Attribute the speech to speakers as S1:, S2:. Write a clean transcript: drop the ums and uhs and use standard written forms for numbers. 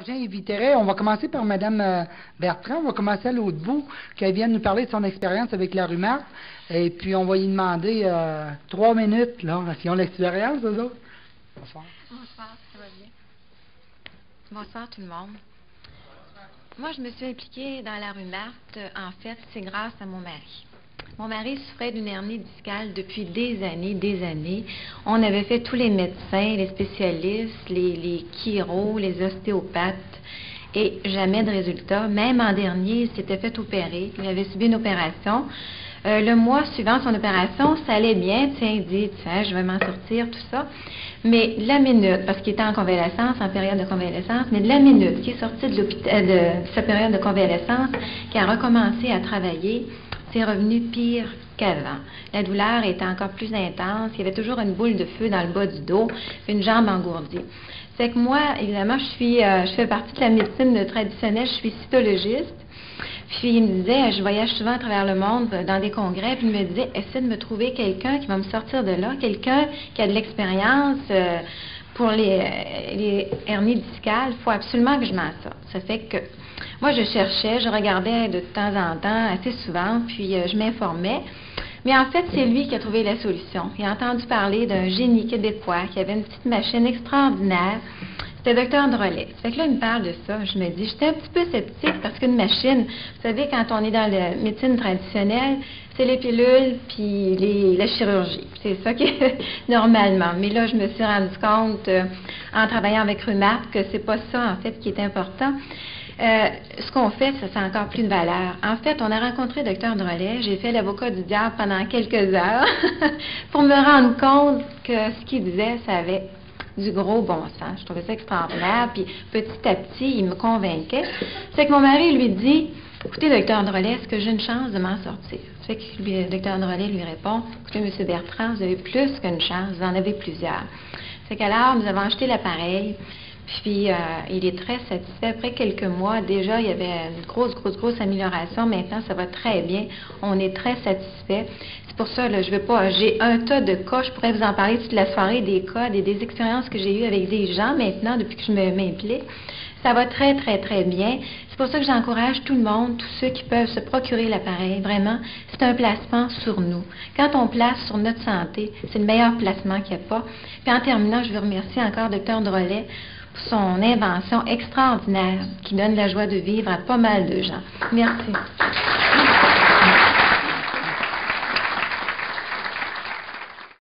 S1: J'inviterai, on va commencer par Mme Bertrand, on va commencer à l'autre bout, qu'elle vienne nous parler de son expérience avec la rhumat, et puis on va lui demander 3 minutes, là, s'ils ont l'expérience, eux autres. Bonsoir.
S2: Bonsoir, ça va bien. Bonsoir tout le monde. Moi, je me suis impliquée dans la rhumat, en fait, c'est grâce à mon mari. Mon mari souffrait d'une hernie discale depuis des années. On avait fait tous les médecins, les spécialistes, les chiro, les ostéopathes, et jamais de résultat. Même en dernier, il s'était fait opérer. Il avait subi une opération. Le mois suivant son opération, ça allait bien. Tiens, il dit, tiens, je vais m'en sortir, tout ça. Mais la minute, parce qu'il était en convalescence, en période de convalescence, mais de la minute qui est sorti de sa période de convalescence, qui a recommencé à travailler, c'est revenu pire qu'avant. La douleur était encore plus intense. Il y avait toujours une boule de feu dans le bas du dos, une jambe engourdie. C'est que moi, évidemment, je fais partie de la médecine traditionnelle, je suis cytologiste. Puis il me disait, je voyage souvent à travers le monde dans des congrès, puis il me disait, essaie de me trouver quelqu'un qui va me sortir de là, quelqu'un qui a de l'expérience pour les hernies discales. Il faut absolument que je m'en sorte. Ça fait que moi, je cherchais, je regardais de temps en temps, assez souvent, puis je m'informais. Mais en fait, c'est lui qui a trouvé la solution. Il a entendu parler d'un génie québécois qui avait une petite machine extraordinaire. C'était Dr Drolet. Ça fait que là, il me parle de ça. Je me dis, j'étais un petit peu sceptique parce qu'une machine, vous savez, quand on est dans la médecine traditionnelle, c'est les pilules puis la chirurgie. C'est ça qui est normalement. Mais là, je me suis rendu compte, en travaillant avec Rhumat, que c'est pas ça, en fait, qui est important. Ce qu'on fait, ça a encore plus de valeur. En fait, on a rencontré Dr Drolet. J'ai fait l'avocat du diable pendant quelques heures pour me rendre compte que ce qu'il disait, ça avait du gros bon sens. Je trouvais ça extraordinaire. Puis petit à petit, il me convainquait. C'est que mon mari lui dit, écoutez, Dr Drolet, est-ce que j'ai une chance de m'en sortir? C'est que Dr Drolet lui répond, écoutez, M. Bertrand, vous avez plus qu'une chance, vous en avez plusieurs. C'est qu'alors, nous avons acheté l'appareil. Puis, il est très satisfait. Après quelques mois, déjà, il y avait une grosse amélioration. Maintenant, ça va très bien. On est très satisfait. C'est pour ça, là, j'ai un tas de cas. Je pourrais vous en parler toute la soirée, des cas, des expériences que j'ai eues avec des gens maintenant, depuis que je m'implique. Ça va très bien. C'est pour ça que j'encourage tout le monde, tous ceux qui peuvent se procurer l'appareil. Vraiment, c'est un placement sur nous. Quand on place sur notre santé, c'est le meilleur placement qu'il n'y a pas. Puis en terminant, je veux remercier encore Dr Drolet pour son invention extraordinaire qui donne la joie de vivre à pas mal de gens. Merci.